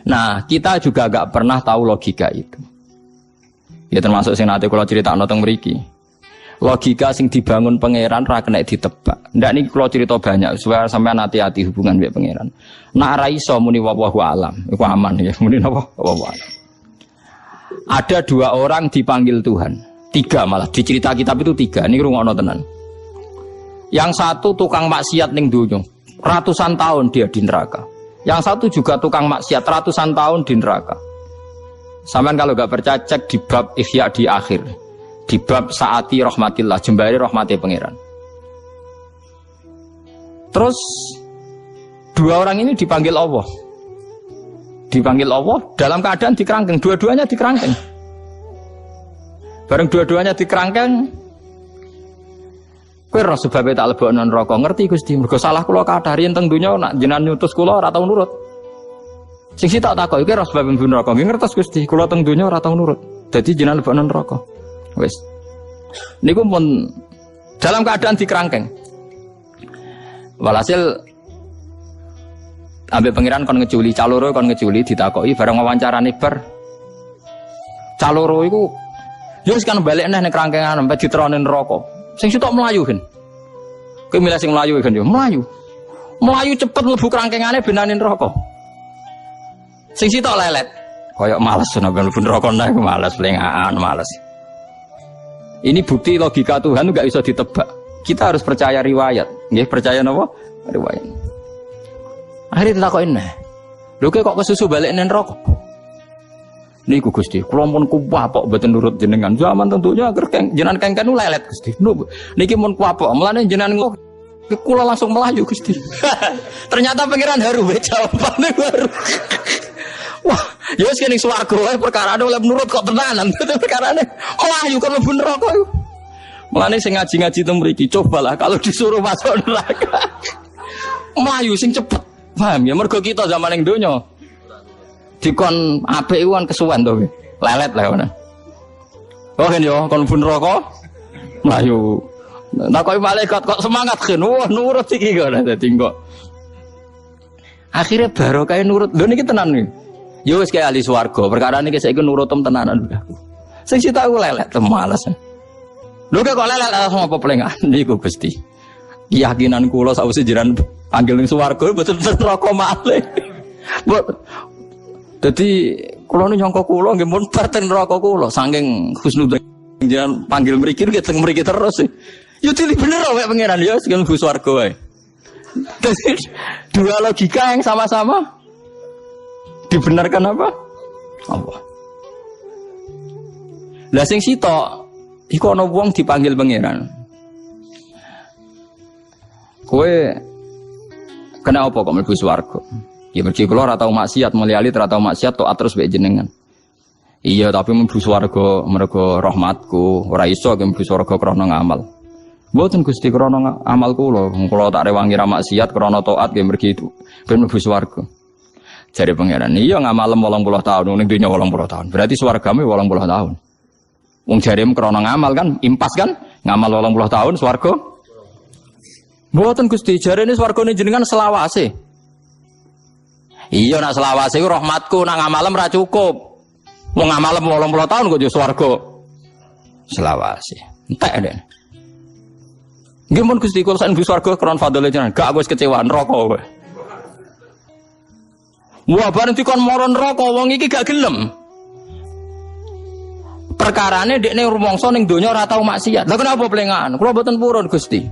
Nah, kita juga gak pernah tahu logika itu. Ya termasuk sing nate kula critakno teng mriki. Logika sing dibangun pangeran ra kena ditebak. Ndak niki kula cerita banyak supaya sampean hati-hati hubungan mbek pangeran. Nek ra iso muni wallahu alam, iku aman ya. Muni napa? Wallahu alam. Ada 2 orang dipanggil Tuhan. 3 malah di cerita kitab itu 3. Ini rungokno tenan. Yang satu tukang maksiat ning donya. Ratusan tahun dia di neraka. Yang satu juga tukang maksiat ratusan tahun di neraka. Sampean kalau gak percaya cek di bab Ihya di akhir. Di bab Saati rahmatillah, jembari rahmati pangeran. Terus 2 orang ini dipanggil Allah. Dipanggil Allah dalam keadaan dikerangkeng, dua-duanya dikerangkeng. Bareng dua-duanya dikerangkeng, kowe ora sebabe tak lebokno neraka, ngerti Gusti, mergo salah kula kathah riyen teng donya nak jenengan nyutus kula ora tau nurut. Sing tak takoki kowe ora sebabe mlebu neraka, nggih ngertos Gusti, kula teng donya ora tau nurut. Dadi jenengan lebokno neraka. Wis. Niku pun dalam keadaan dikerangkeng. Walhasil ambek pangeran kon ngeculi, caloro kon ngeculi ditakoki bareng wawancarane bar. Caloro iku yo wis kan balik neh ning kerangkengan sampe diterone neraka. Sing sitok mlayu kan. Kowe milih sing mlayu kan yo mlayu. Mlayu cepet mlebu kerangkengane benane neraka. Sing sitok lelet. Kayak males nek mlebu neraka neh males lengaan, males. Ini bukti logika Tuhan enggak bisa ditebak. Kita harus percaya riwayat. Nggih, percaya napa? Riwayat. Akhirnya ditakokin neh. Lho kok kesusu balik nang neraka? Niku Gusti, kula mun kuwapok mboten nurut jenengan. Zaman tentunya agar jenengan kengken lelet Gusti. Niki mun kuwapok, mulane jenengan kula langsung melayu Gusti. Ternyata pangeran haru jawabane baru. Wah, ya wis kene swarga wae perkara oleh menurut kok tenanan. Perkarane melayu kok mlebu neraka iku. Mulane sing ngaji-ngaji teng mriki cobalah kalau disuruh masuk neraka. Melayu sing cepet. Paham ya, mergo kita zaman ning donya dikon apik iku kan kesuwen to, lelet lah ngono. Oh kan yo kon pun rokok mlayu. Takoki malaikat kok semangat kan. Wah, nurut iki kok dadi kok. Akhire barokah nurut. Lho niki tenan nih. Yo wis kaya ahli swarga, perkara niki saiki nurutem tenanan. Sing sita aku lelet males. Lho kok lelet langsung apa plengan niku Gusti. Keyakinan kula sawise jiran panggil ning swarga betul-betul neraka malih. Dadi kula nyangka kula nggih mun parten neraka kula saking husnudzon jenengan panggil mriki nggih teng mriki terus. Yo dili bener wae pangeran yo sing mlebu swarga wae. Dadi 2 logika yang sama-sama dibenarkan apa? Allah. Lah sing sitok iku ana wong dipanggil pangeran. Kowe kena apa kok mlebu swarga? Ya mergi kula ora tau maksiat, mulyali ora tau maksiat tok terus mek jenengan. Iya, tapi mlebu swarga mergo rahmatku, ora iso ke mlebu swarga krana ngamal. Mboten Gusti krana amal kula, kula tak rewangi ra maksiat krana taat nggih mergi itu ben mlebu swarga. Jare pangeran, iya ngamalem 80 tahun ning dunya 80 tahun. Berarti swargane 80 tahun. Wong jarem krana ngamal kan impas kan? Ngamal 80 tahun swarga. Mboten Gusti, jarene swargane jenengan selawase. Iya nak selawase iku rahmatku, nak ngamalem ra cukup. Wong ngamalem 80 tahun kok yo swarga. Selawase. Entek den. Nggih mun Gusti kula sak mlebu swarga kron fadhole jenengan, gak aku wis kecewa neraka kowe. Wah bareng dikon mara neraka wong iki gak gelem. Perkarane dekne rumangsa ning donya ora tau maksiat. Lha kenapa plengan? Kula mboten purun Gusti.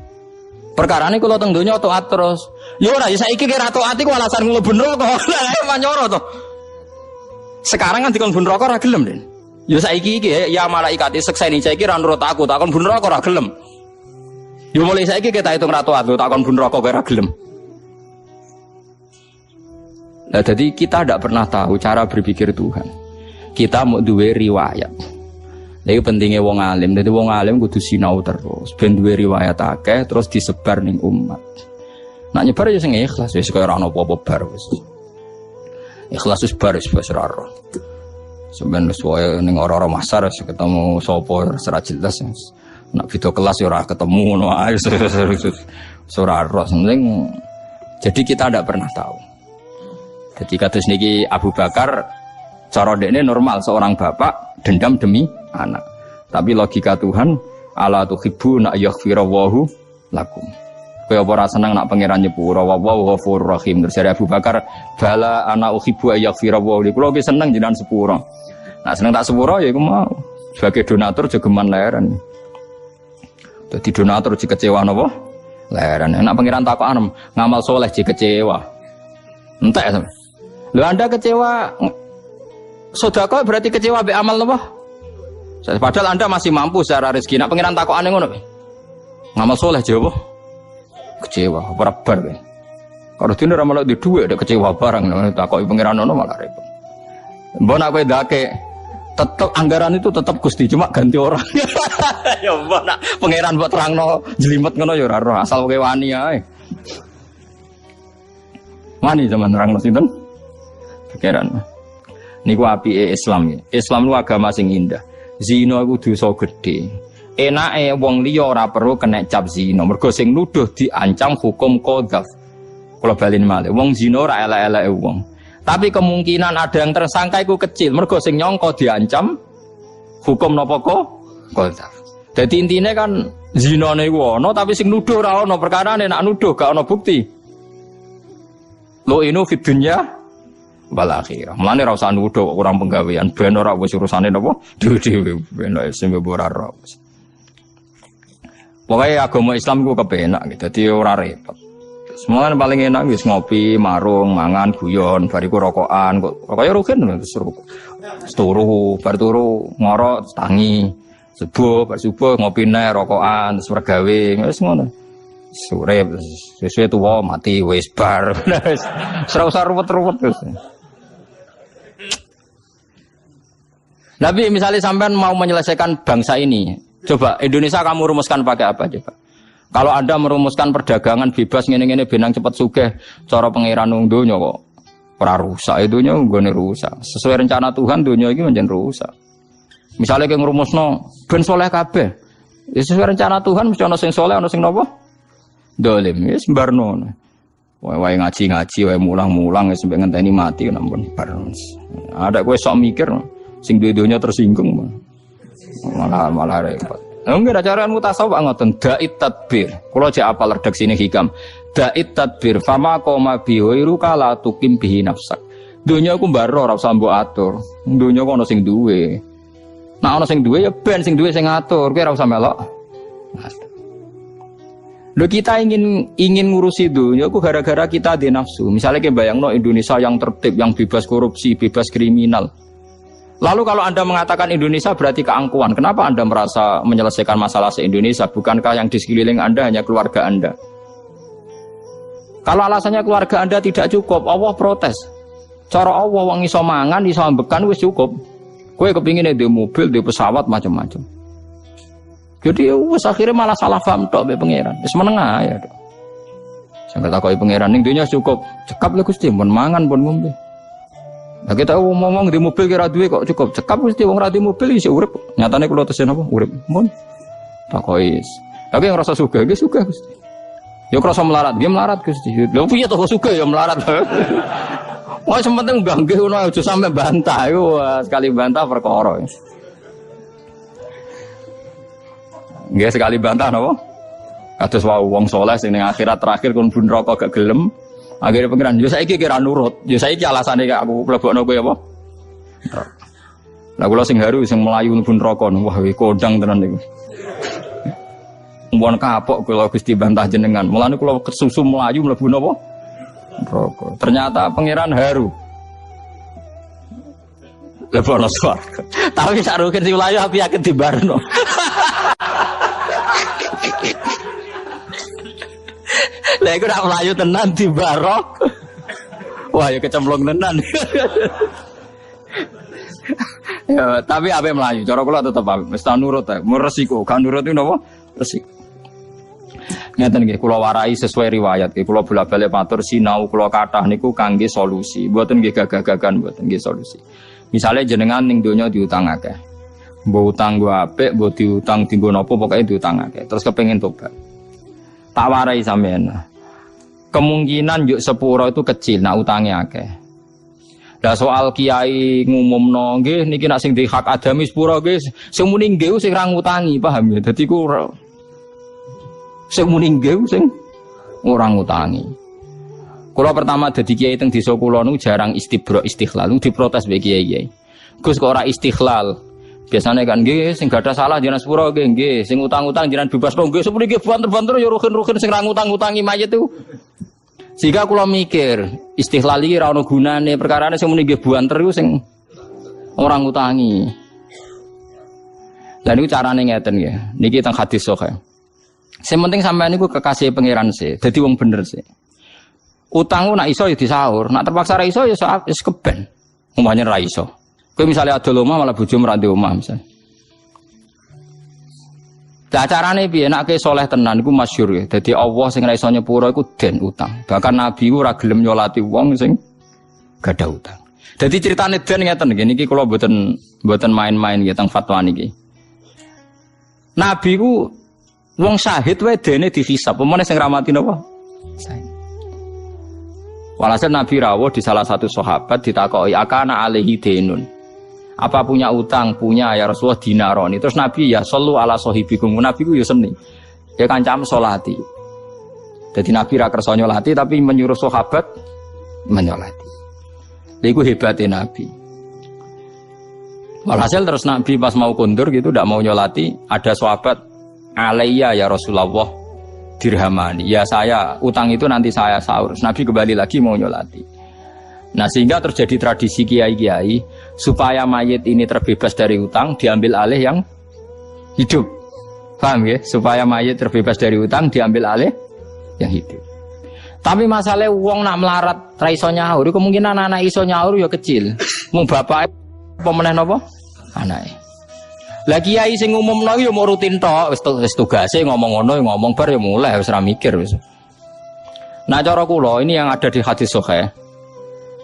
Perkarane kula teng donya taat terus. Ya ora, ya saiki kira taat iku alasan mlebu neraka. Lah manyoro to. Sekarang kan dikon mlebu neraka ora gelem, Den. Ya saiki iki ya malaikat sekseni saiki ra nurut aku, takon mlebu neraka ora gelem. Ya mulai saiki kita hitung ra taat, takon mlebu neraka ora gelem. Nah, jadi kita tidak pernah tahu cara berpikir Tuhan. Kita mau duwe riwayat. Jadi pentingnya wong alim. Jadi wong alim kudu sinau terus. Ben duwe riwayat akeh terus disebar ning umat. Nak nyebar ya sing ikhlas, wis kaya ora ono apa-apa bar wis. Ikhlas wis bar wis ora ora. Sampeyan wis wae ning ora-ora masar wis ketemu sapa ora jelas. Nak video kelas ya ora ketemu ngono ae ora ora. Jadi kita tidak pernah tahu. Jadi kados niki Abu Bakar cara dekne normal seorang bapak dendam demi anak. Tapi logika Tuhan, ala tuhibbu na yaghfirallahu lakum. Kaya ora seneng nak pangeran nyepuro wallahu ghafurur rahim. Terus dari Abu Bakar, bala ana uhibbu yaghfirallahu li. Kulo ki seneng jenengan sepuro. Nah seneng tak sepuro ya iku mau. Sebagai donatur jogeman leren. Dadi donatur jek kecewa napa? Leren. Nek pangeran takokan ngamal soleh jek kecewa. Entek sampe. Lho Anda kecewa sedekah berarti kecewa mbek amal napa? Padahal Anda masih mampu secara rezeki. Nek pangeran takokane ngono. Ngamal soleh jawab kecewa, ora bar kowe. Kalau dene ora malah di dhuwit ada kecewa barang takoki pangeran ono malah repot. Mbok nek kowe ndake tetep anggaran itu tetep Gusti cuma ganti orang. Ya mbok nek pangeran mbok terangno jelimet ngono ya ora roh asal kowe wani ae. Wani zaman terangno sinten? Pangeran. Niku apike Islam ya. Islam itu agama sing indah. Zina iku dosa gedhe. Enake wong liya ora perlu kena cap zina. Mergo sing nuduh diancam hukum qadzaf. Kula baleni malih. Wong zina ora elek-eleke wong. Tapi kemungkinan ada yang tersangka iku kecil. Mergo sing nyangka diancam hukum napa kok qadzaf. Dadi intine kan zinane iku ana tapi sing nuduh ora ana. Perkarane nek nuduh gak ana bukti. Lo inu fid dunya wal akhirah. Mulane ora usah nuduh kurang penggawean ben ora wis urusane napa dhewe-dhewe ben sing ora ora. Pokoknya agama Islam ku kepenak gitu, jadi ora repot. Semuanya paling enak wis ngopi, marung, mangan, guyon, bariku rokokan, rokoknya rugen terus rokok. Turu, bar turu ngorok tangi, subuh, bar subuh ngopi neh rokokan, terus mergawe, wis ngono. Sore sesuai tuwa mati wis bar. Ora usah ruwet-ruwet terus. Nabi misalnya sampean mau menyelesaikan bangsa ini. Coba Indonesia kamu rumuskan pakai apa coba? Kalau Anda merumuskan perdagangan bebas ngene-ngene benang cepat sugih, cara pangeran wong donya kok ora rusak donya nggone rusak. Sesuai rencana Tuhan donya iki menjen rusak. Misalnya kayak ngrumusno ben saleh kabeh. Ya sesuai rencana Tuhan mesti ana sing saleh ana sing napa? Dolim. Ya sembarno. Wae ngaji-ngaji, wae mulang-mulang wis sampe ngenteni mati nampun bar. Ada kowe sok mikir sing duwe donya tersinggung. Malah repot. Enggak ada cara mutasawuf ngoten dait tadbir. Kula jek apal redaksine hikam. Dait tadbir fama qoma bihiru kala tukim bihi nafsak. Donya ku mbaro ora usah mbok atur. Donya ku ana sing duwe. Nek ana sing duwe ya ben sing duwe sing ngatur. Kowe ora usah melok. Lho kita ingin ngurusi dunya ku gara-gara kita di nafsu. Misalnya kayak bayangno Indonesia yang tertib, yang bebas korupsi, bebas kriminal. Lalu kalau Anda mengatakan Indonesia berarti keangkuhan, kenapa Anda merasa menyelesaikan masalah se-Indonesia? Bukankah yang di sekeliling Anda hanya keluarga Anda? Kalau alasannya keluarga Anda tidak cukup, Allah protes. Cara Allah wong iso mangan, iso ambekan wis cukup. Kowe kepingin di mobil, di pesawat macam-macam. Jadi wis akhirnya malah salah paham tok mbek pangeran. Wis menengah ya. Sing takoki pangeran ning dunya cukup. Cekap lho Gusti, mun mangan pun ngombe. Nah kita ngomong di mobil kira duwe kok cukup cekap mesti wong ra di mobil iso urip. Nyatane kula tesen apa urip. Mun takoki. Tapi yang rasa sugih ge sugih Gusti. Ya krasa melarat, ge melarat Gusti. Lho piye to sugih ya melarat. Wah sementing gangge ngono aja sampe bantah iku sekali bantah perkara. Nggih sekali bantah napa? Kados wong saleh sing ning akhirat terakhir kon bun neraka gak gelem. Akhirnya pengiran, yo saiki kira nurut, yo saiki alasane kaya aku mlebokno kowe apa? Lah kula sing haru sing mlayu mlebu neraka, wah kondang tenan niku. Mumpun kapok kula Gusti bantah jenengan. Mulane kula kesusu mlayu mlebu napa? Neraka. Ternyata pengiran haru. Lebokno swarga. Tapi sak rugen sing mlayu api akeh dibarno. Lah iku nak mlayu tenan di barok. Wah ya kecemplung tenan. Ya, tapi ape mlayu, cara kula tetep wis nurut ta. Resiko, kan nurut itu napa? Resiko. Ngeten nggih, kula warai sesuai riwayat nggih, kula bolak-balik matur sinau kula kathah niku kangge solusi. Mboten nggih gagah-gagahan, mboten nggih solusi. Misale jenengan ning donya diutang akeh. Mbok utang go apik, mbok diutang dienggo napa pokoke diutang akeh. Terus kepengin tobat. Tak warai sampean. Kemungkinan yuk sepuro itu kecil, nak utangnya akeh. Lah soal kiai ngumumno nggih niki nek sing di hak adami sepura nggih sing muni nggih sing ra ngutangi, paham ya. Dadi ku sing muni nggih sing ora ngutangi. Kula pertama dadi kiai teng desa kula niku jarang istibra istikhlal, diprotes mbek kiai-kiai. Gus kok ora istikhlal. Biasane kan nggih sing gadah salah jenengan sepura nggih, sing utang-utang jenengan bebas nggih, sepuri nggih banter-banter ya rugen-rugen sing ra ngutang-utangi mayit itu. Sehingga kula mikir, istikhlal iki ora ono gunane, perkarane sing muni nggih buanter iku sing ora ngutangi. Lah niku carane ngeten nggih. Niki teng hadis sahih. Sing penting sampean niku kekasih pangeran sih, dadi wong bener sih. Utang nak iso ya disaur, nak terpaksa ra iso ya wis keben. Umpamane ra iso. Kowe misale adol omah malah bojomu ra ndek omah misale. Lah carane piye nek saleh tenan iku masyhur ya. Dadi Allah sing ra iso nyepuro iku den utang. Bahkan Nabi ku ora gelem nyolati wong sing gadah utang. Dadi critane den ngeten niki kula mboten main-main nggih teng fatwa niki. Nabi ku wong syahid wae dene dihisab. Pemene sing ramati napa? Syahid. Walhasil Nabi rawuh di salah satu sahabat ditakoki akana alaihi denun. Apa punya utang? Punya ya Rasulullah dinaroni. Terus Nabi ya sallu ala sahibikum. Nabi ku ya seni. Ya kancam salati. Jadi Nabi ra kersa nyolati tapi menyuruh sahabat menyolati. Lha iku hebate Nabi. Walhasil terus Nabi pas mau kondur gitu ndak mau nyolati, ada sahabat alayya ya Rasulullah dirhamani. Ya saya utang itu nanti saya sahur. Nabi kembali lagi mau nyolati. Nah sehingga terjadi tradisi kiai-kiai supaya mayit ini terbebas dari utang diambil alih yang hidup. Paham ya? Supaya mayit terbebas dari utang diambil alih yang hidup. Tapi masalahnya wong nak melarat ra iso nyaur, kemungkinan anak iso nyaur ya kecil. Mung bapake apa meneh napa? Anake. Lah kiai sing umumno ya mau rutin tok, wis tugase ngomong ngono ngomong bar ya mulai wis ra mikir wis. Nah cara kula ini yang ada di hadis sahih.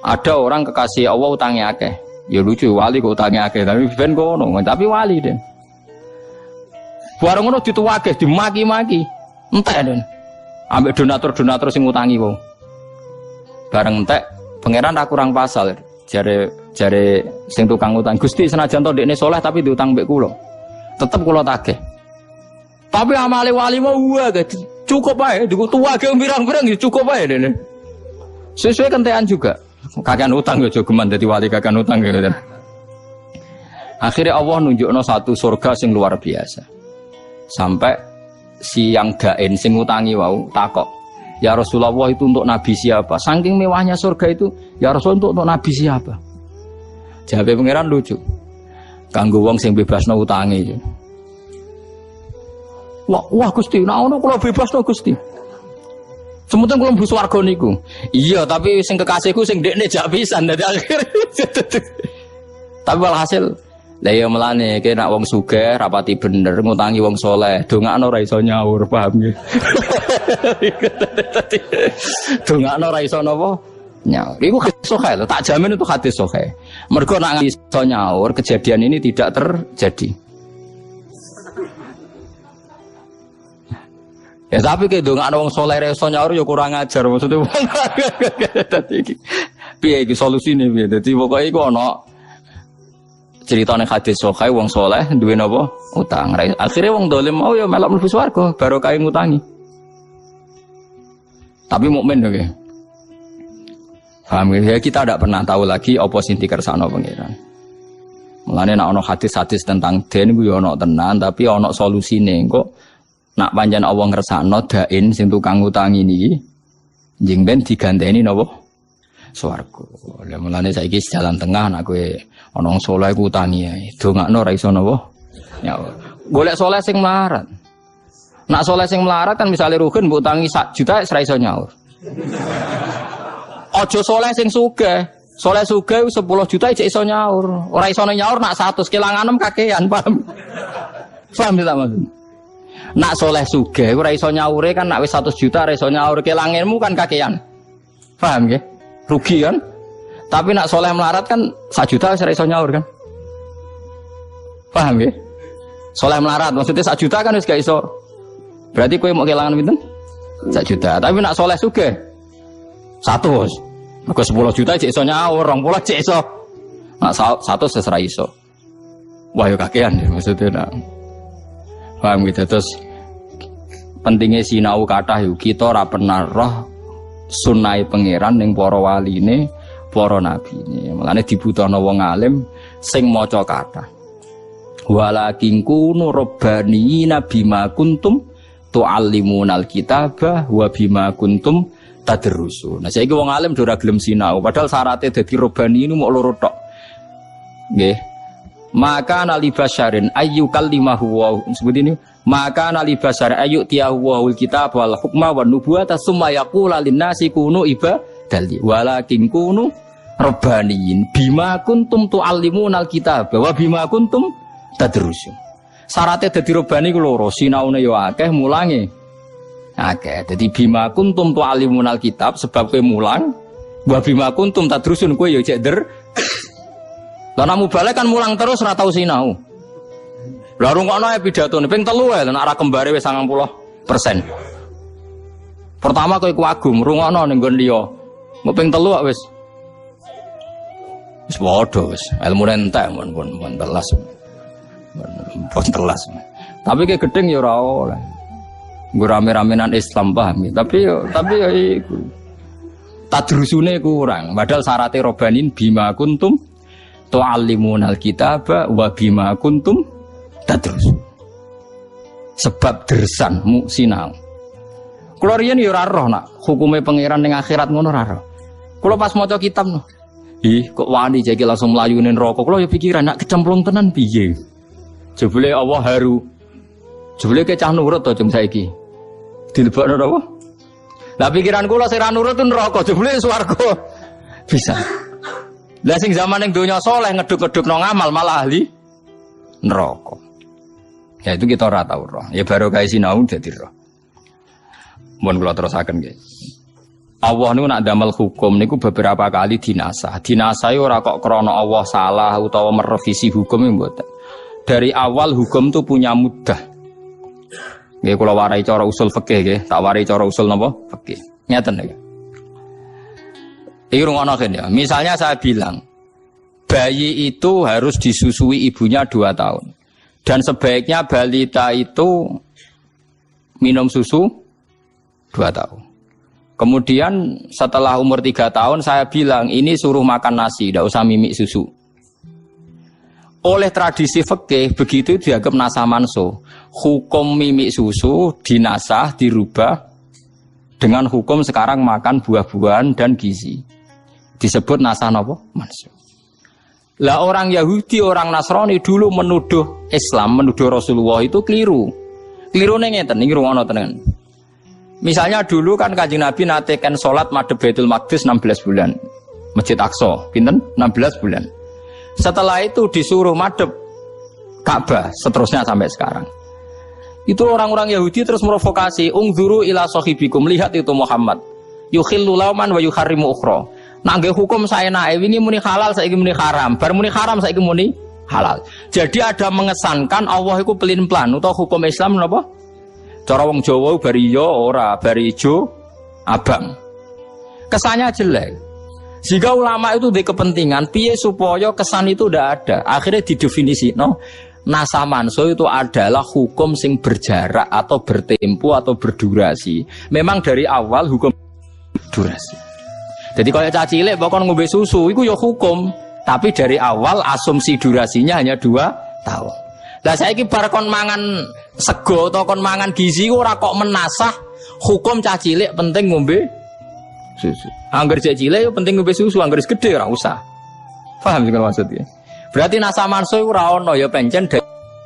Ada orang kekasih Allah utangnya akeh. Ya lucu wali kok utangnya akeh, tapi ben kono, tapi wali den. Bareng ngono dituwake, dimaki-maki. Entek den. Ambek donatur-donatur sing utangi kok. Bareng entek, pangeran ra kurang pasal. Jare sing tukang utang. Gusti senajan to ndekne saleh tapi diutang mbek kula. Tetep kula tagih. Tapi amale wali mau wae cukup ae, dikutuwake pirang-pirang ya cukup ae dene. Sesuai kentean juga. Kakean utang ya jogeman dadi wali kakean utang gitu kan. Akhirnya Allah nunjukno satu surga sing luar biasa. Sampai si yang dain sing utangi wau takok, "Ya Rasulullah itu untuk nabi siapa?" Saking mewahnya surga itu, "Ya Rasul untuk nabi siapa?" Jawab pangeran lucu. Kanggo wong sing bebasno utange. Wah Gusti, nek ono kula bebasno Gusti. Sementara kalau mlebu swarga niku. Iya, tapi sing kekasihku sing ndekne jak pisan dadi akhir. Tapi walhasil lah ya melane ki nek wong sugih rapati bener ngutangi wong saleh, dongakno ora iso nyaur, paham ya. Dongakno ora iso napa? Nyaur. Iku sahih lho, tak jamin itu hadis sahih. Mergo nek iso nyaur, kejadian ini tidak terjadi. Ya tapi ke dongakno wong saleh iso nyaur ya kurang ajar maksudnya. Dadi iki piye iki solusine piye? Dadi pokoke iku ana ceritane hadis sahih wong saleh duwe napa? Utang. Akhire wong dolim mau ya melok mlebu swarga barokah ngutangi. Tapi mukmin to nggih. Paham ya kita tidak pernah tahu lagi apa sing dikersakno pangeran. Mulane nek ana hadis-hadis tentang den ku ya ana tenan tapi ana solusine kok. Nak pancen Allah ngersakno dain sing tukang utangi niki njing ben diganteni napa swarga. Lah mulane saiki jalan tengah nak kowe ana wong saleh ku utangi ae. Dongakno ora iso napa? Ya. Golek saleh sing melarat. Nak saleh sing melarat kan misale rugen mbok utangi 1 juta ora iso nyaur. Aja saleh sing sugih. Saleh sugih 10 juta isih iso nyaur. Ora iso nyaur nak 100 kelangan kakean, paham? Paham tak maksud? Nak soleh sugih ora iso nyaure kan nak wis 100 juta ora iso nyaur kelangenmu kan kakean. Paham nggih? Rugi kan? Tapi nak soleh melarat kan 1 juta wis ora iso nyaur kan? Paham nggih? Soleh melarat maksudnya 1 juta kan wis gak iso. Berarti kowe mau kelangan pinten? 1 juta. Tapi nak soleh sugih 100. Mergo 10 juta cek iso nyaur, 20 cek iso. Nah, 100 sesera iso. Wah yo kakean ya maksudnya nak. Paham gitu terus pentingnya sinau kathah yo kita ora pernah roh sunnahe pangeran ning para waline, para nabine. Mulane dibutuhno wong alim sing maca kathah. Walakin kunu rabbaniyina bima kuntum tu'allimunal kitaba wa bima kuntum tadrusun. Nah saiki wong alim ora gelem sinau padahal syaratnya dadi rabbani ini mau loro tok. Nggih. Maka nali basyarin ayyukal limahu wa sebut ini maka nali basyar ayyuk tiyahu wal kitab wal hukma wan nubuwata summa yaqula linnasi kunu ibadali walakin kunu rabbaniyin bima kuntum tu'allimunal kitaba wa bima kuntum tadrusun. Syaratnya dadi rabbani ku loro, sinaune yo akeh, mulange akeh. Dadi bima kuntum tu'allimunal kitab sebab kowe mulang, wa bima kuntum tadrusun kowe yo cek der. Lah nek mubalek kan mulang terus ora tau sinau. Lah rungokno pidatone ping 3 wae nek ora kembare wis 90%. Pertama kowe kuagum rungokno ning nggon liya. Engko ping 3 wis padha wis ilmune entek mun telas. Pon telas. Tapi ke gedeng ya ora oleh. Nggo rame-ramenan Islam paham. Tapi ya iku. Tadrusune kurang. Padahal syaratnya robanin bima kuntum tu'allimunal kitaba wa bima kuntum tadrusun. Sebab dersan sinau. Kula riyen ya ora roh nak hukume pangeran ning akhirat ngono ora roh. Kula pas maca kitab no. Ih kok wani jeki langsung mlayu ning neraka. Kula ya pikiran nak kecemplung tenan piye. Jebule Allah haru. Jebule ke cah nurut to jeng saiki. Dilebokno apa? Lah pikiran kula sing ra nurut tu neraka, jebule swarga. Bisa. Lah sing zaman ning donya saleh ngeduk-ngeduk nang ngamal malah ahli neraka. Ya itu kita ora tau roh. Ya baru kae sinau dadi roh. Mun kula terusaken nggih. Allah niku nak damel hukum niku beberapa kali dinasah. Dinasah ora kok krana Allah salah utawa merevisi hukum mboten. Dari awal hukum itu punya muddah. Nggih kula warai cara usul fikih nggih, tak warai cara usul napa? Fikih. Ngeten nggih. Iki rungono ya. Misalnya saya bilang bayi itu harus disusui ibunya 2 tahun. Dan sebaiknya balita itu minum susu 2 tahun. Kemudian setelah umur 3 tahun saya bilang ini suruh makan nasi, tidak usah mimik susu. Oleh tradisi fikih begitu dianggap nasah mansuh. Hukum mimik susu dinasah dirubah dengan hukum sekarang makan buah-buahan dan gizi. Disebut nasah napa? Mansuh. Lah orang Yahudi, orang Nasrani dulu menuduh Islam, menuduh Rasulullah itu keliru. Kelirune ngeten, iki rungono tenan. Misalnya dulu kan Kanjeng Nabi nate kan salat madhep Baitul Maqdis 16 bulan. Masjid Aqsa, pinten? 16 bulan. Setelah itu disuruh madhep Ka'bah, seterusnya sampai sekarang. Itu orang-orang Yahudi terus merovokasi, ungzuru ila sahibikum, lihat itu Muhammad. Yukhillu lauman wa yuharrimu ukhra. Nangge hukum saya nae wingi muni halal saiki muni haram, bar muni haram saiki muni halal. Jadi ada mengesankan Allah iku pelin-pelan utawa hukum Islam napa? Cara wong Jawa bari yo ora, bari ijo abang. Kesannya jelek. Jika ulama itu di kepentingan piye supaya kesan itu tidak ada. Akhirnya didefinisi no, nasah mansuh itu adalah hukum sing berjarak atau bertempo atau berdurasi. Memang dari awal hukum durasi. Jadi kalau caci cilik pokoknya ngombe susu itu ya hukum, tapi dari awal asumsi durasinya hanya 2 tahun. Lah saiki bar kon mangan sego atau kon mangan gizi ora kok menasah hukum caci cilik penting ngombe susu. Angger cek cilik yo penting ngombe susu, angger gede ora usah. Paham sing maksudnya? Berarti nasah mansuh ora ono ya pancen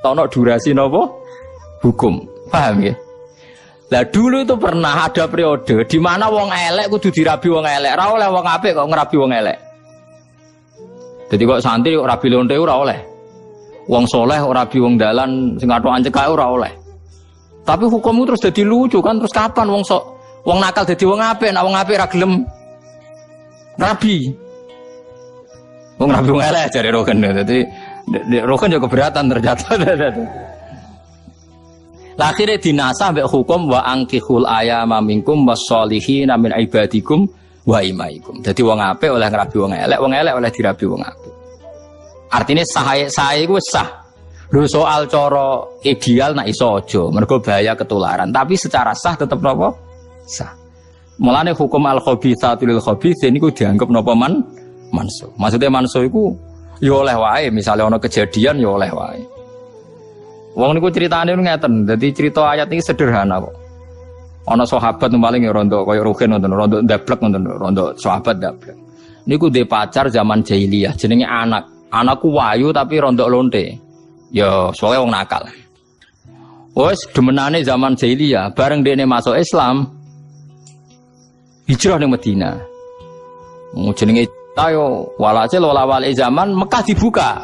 ono durasi napa? Hukum. Paham ya? Lah dulu itu pernah ada periode di mana wong elek kudu dirabi wong elek, ora oleh wong apik kok ngrabi wong elek. Jadi kok santri kok rabi lonte ora oleh. Wong soleh ora rabi wong dalan sing athokan cekae ora oleh. Tapi hukummu terus dadi lucu kan, terus kapan wong nakal dadi wong apik, nek wong apik ra gelem rabi. Wong rabi wong elek jare roken. Dadi roken yo keberatan ternyata. Lah akhirnya dinasah mbek hukum wa angkihul ayama minkum wasolihina min ibadikum wa imaikum. Dadi wong apik oleh ngrabi wong elek oleh dirabi wong apik. Artinya sae iku wis sah. Lho soal cara ideal nak iso aja, mergo bahaya ketularan, tapi secara sah tetep napa? Sah. Mulane hukum al-khabithatu lil khabithin niku dianggap napa mansuh. Maksudnya mansuh iku ya oleh wae, misalnya ana kejadian ya oleh wae. Wong niku critane ngeten, dadi cerita ayat iki sederhana kok. Ana sahabat paling ya rondo kaya Ruhin ngoten, rondo ndablek ngoten, rondo sahabat ndablek. Niku dhe pacar zaman jahiliyah jenenge anak. Anakku wayu tapi rondo lonte. Ya, soalnya wong nakal. Wes demenane zaman jahiliyah, bareng dekne masuk Islam, hijrah ning Madinah. Jenenge tayo walhasil wala-wali zaman Mekah dibuka.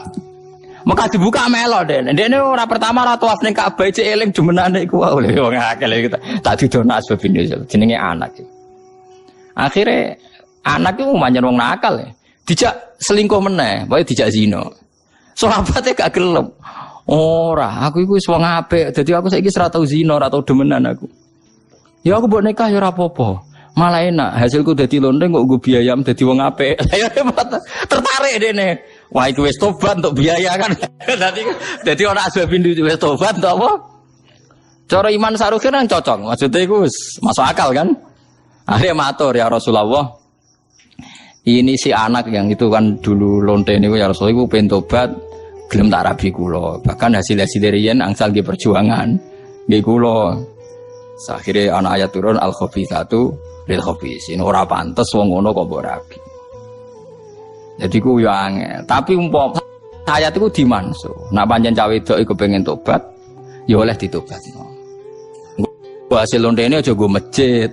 Mekah dibuka melo dekne. Dekne ora pertama ora tawaf ning Ka'bah cek eling demenane iku wae. Wong akeh kita tak didono asbab ini jenenge anak. Akhire anak iku manjen wong nakal ya. Dijak selingkuh meneh, pokoke dijak zina. Sahabate gak gelem. Ora, aku iku wis wong apik. Dadi aku saiki ora tau zina, ora tau demenan aku. Ya aku mbok nikah ya ora apa-apa. Malah enak, hasilku dadi lonte kok nggo biaya dadi wong apik. Ya tertarik dene. Wah iku wis tobat untuk biaya kan. Dadi ora asbab wis tobat untuk apa? Cara iman saruhe nang cocok. Maksudnya iku wis masuk akal kan? Akhirnya matur ya Rasulullah. Ini si anak yang itu kan dulu lonte niku ya Rasul iku pengen tobat, gelem tak rabi kula. Bahkan hasil-hasil dari yen angsal nggih perjuangan nggih kula. Akhire ana ayat turun al-khabithatu lil khabisin. Ora pantes wong ngono kok mbok rabi. Jadi ku yo angel, tapi umpama ayat iku dimansuh. Nek pancen cah wedok iku pengen tobat, ya oleh ditobatno. Hasil lontene aja go masjid.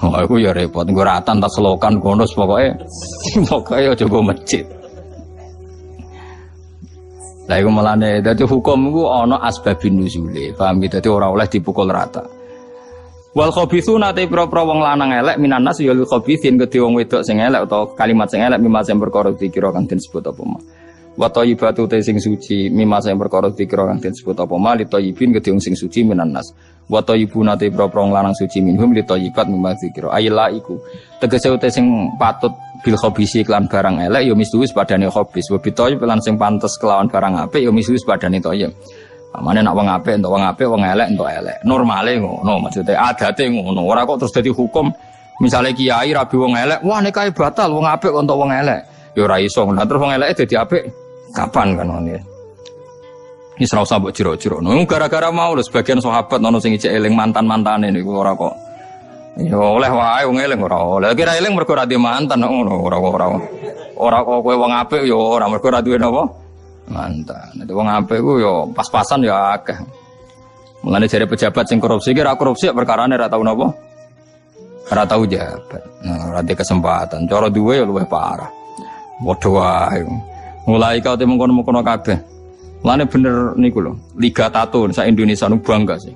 Oh, aku ya repot, gue ratan tak selokan bonus pokoknya aja gue masjid. Lah iku melane, dadi hukum iku ana asbabun nuzule, paham gitu? Dadi ora oleh dipukul rata. Wal khabithuna te pro-pro wong lanang elek minan nas ya lil khabithin kedhe wong wedok sing elek utawa kalimat sing elek mimma sing perkara dikira kang den sebut apa mah. Wa thayyibatu te sing suci mimma sing perkara dikira kang den sebut apa mah li thayyibin kedhe wong sing suci minan nas. Wa thayyibuna te pro-pro wong lanang suci minhum li thayyibat mimma dikira ayla iku tegese te sing patut bil khabisi kelan barang elek ya mislu padane khabis wa bithayyib lan sing pantes kelawan barang apik ya mislu padane thayyib. Amane nak wong apik entuk wong apik, wong elek entuk elek. Normale ngono, maksude adate ngono. Ora kok terus dadi hukum misale kiai rabi wong elek, wah nikahe batal wong apik entuk wong elek. Ya ora iso. Lah terus wong eleke dadi apik kapan kan ngene. Iki ora usah mbok jero-jero. Gara-gara mau lho sebagian sahabat ono sing ijek eling mantan-mantane niku ora kok. Ya oleh wae wong eling ora oleh. Kira eling mergo ora di mantan ngono, ora kok kowe wong apik ya ora mergo ora duwe napa? Mantan. Nek wong apik ku yo pas-pasan ya akeh. Mulane jare pejabat sing korupsi ki ora korupsi perkarane ora tau napa? Ora tau jabat. Nah, ora di kesempatan. Cara duwe ya luwih parah. Padha wae. Mulai kau te mengkono-mengkono kabeh. Mulane bener niku lho, Liga Tato sak Indonesia nu bangga sih.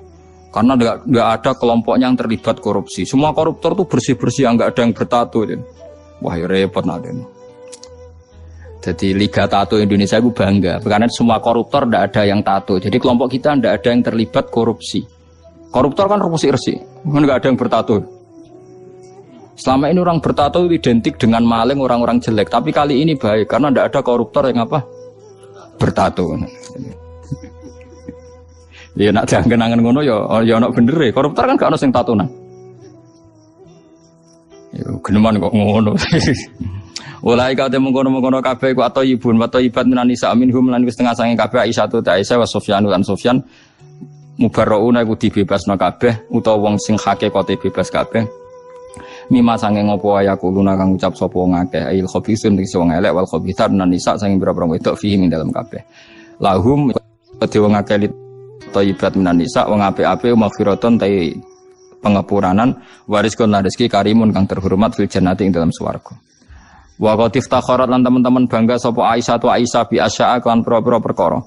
Karena enggak ada kelompoknya yang terlibat korupsi. Semua koruptor tuh bersih-bersih, enggak ada yang bertato. Wah, ya repot naden. Jadi Liga Tato Indonesia itu bangga karena semua koruptor tidak ada yang tato. Jadi kelompok kita tidak ada yang terlibat korupsi. Koruptor kan resik-resik, nggak ada yang bertato. Selama ini orang bertato itu identik dengan maling, orang-orang jelek. Tapi kali ini baik karena tidak ada koruptor yang apa bertato. Ya nak jangan kenangan ngono ya nak bener ya. Koruptor kan gak ada yang tatonan. Ya geneman kok ngono. Ulai kate mengkono-mengkono kabeh ku atau ibun wa ibat minan nisa minhum lan wis setengah sange kabeh Aisyah tu Aisyah wa Sufyan lan Sufyan mubarrauna iku dibebasno kabeh utawa wong sing hakikate bebas kabeh mima sange ngopo ayakuluna kang ucap sapa wong akeh ail khabisun sing wong elek wal khabithat nan nisa sange pira-pira wedok fihi min dalam kabeh lahum kedhe wong akeh thayyibat minan nisa wong apik-apik maghfiratun ta pengapuranan wariskon lan rezeki karimun kang terhormat fil jannati ing dalam swarga. Wa qatif takharat lan teman-teman bangga sapa Aisyah tu Aisyah bi asya'a kan pro-pro perkara.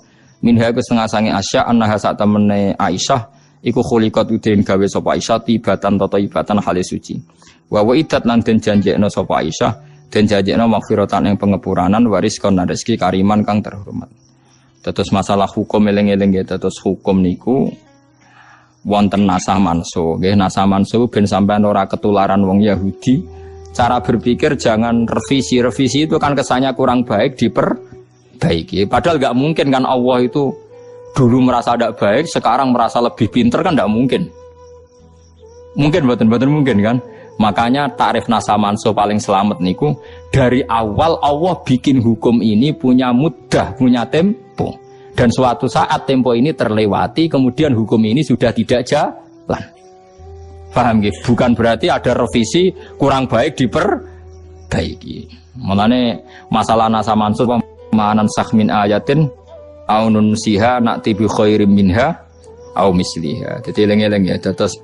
Minha ku setengah sange Asya annaha sak temene Aisyah iku khuliqat udin gawe sapa Aisyah tibatan tata ibatan hale suci. Wa idat lan den janjekno sapa Aisyah den janjekno maghfiratan ing pengepuranan waris kon rezeki kariman kang terhormat. Terus masalah hukum eling-eling ya terus hukum niku wonten nasah manso nggih nasah manso ben sampean ora ketularan wong Yahudi cara berpikir jangan revisi itu kan kesannya kurang baik, diperbaiki. Padahal nggak mungkin kan Allah itu dulu merasa tidak baik, sekarang merasa lebih pinter kan tidak mungkin. Mungkin betul mungkin kan. Makanya takrif nasa mansuh paling selamat niku dari awal Allah bikin hukum ini punya mudah, punya tempo. Dan suatu saat tempo ini terlewati, kemudian hukum ini sudah tidak jalan. Paham gitu? Bukan berarti ada revisi kurang baik diperbaiki. Mulane masalah nasa mansuh pemahaman sakmin ayatin au nunsiha na'ti bi khairim minha au misliha. Jadi eling-eling ya terus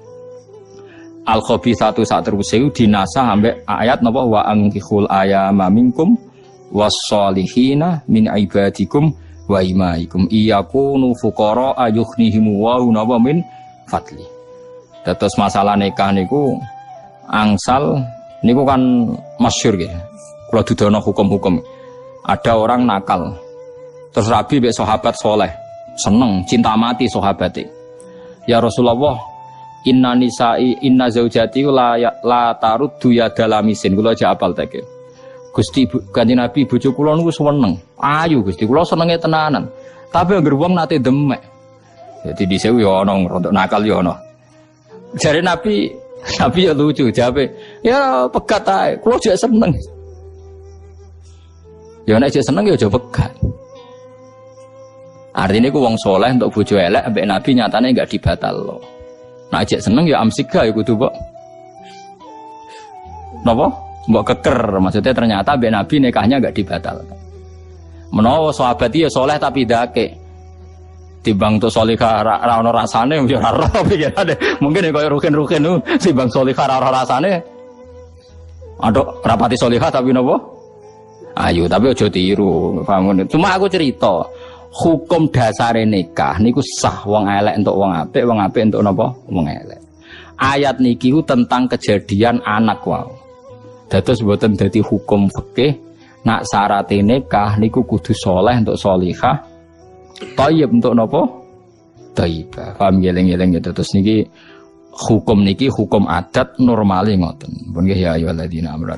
Al-Khabithatu saat terusewu dinasah sampai ayat napa wa angkihul ayama minkum was-solihina min ibadikum wa imaikum iyakunu fuqara ayughnihimu wa napa min fadli. Terus masalah nikah niku angsal niku kan masyhur nggih. Kula dudono hukum-hukum. Ada orang nakal. Terus Rabi mbek sahabat soleh seneng cinta mati sahabate. Ya Rasulullah inna nisa'i inna zaujati la taruddu ya dalamisin. Kula aja apal teke. Gusti Kanjeng Nabi bojo kula niku seneng. Ayu Gusti kula senenge tenanan. Tapi anggere wong nate demek. Jadi disewu ya ana rodok nakal ya ana. Jare Nabi ya lucu jawabe. Ya pegat ae. Kula jek seneng. Ya nek jek seneng ya aja pegat. Artinya ku wong soleh untuk bojo elek ambek Nabi nyatane enggak dibatalno. Nah ajak seneng ya amsika ya kudu mbok. Napa? Mbok keker maksudnya ternyata mbek Nabi nikahnya enggak dibatalkan. Menawa sahabat ya soleh tapi dake. Timbang to solihah ra ono rasane ya ora ro pikirane. Mungkin kaya rukin-rukin ku timbang solihah ra ono rasane. Aduh rapati solihah tapi napa? Ayo tapi aja tiru, paham. Cuma aku cerita hukum dasare nikah niku sah wong elek untuk wong apik untuk napa wong elek. Ayat niki tentang kejadian anak wae. Dados mboten dadi hukum fikih nak syarat nikah niku kudu saleh untuk salihah, thayyib untuk napa? Thayyibah. Paham geleng-geleng gitu. Terus niki hukum adat normale ngoten. Pun nggih ya ayyuhalladzina amanu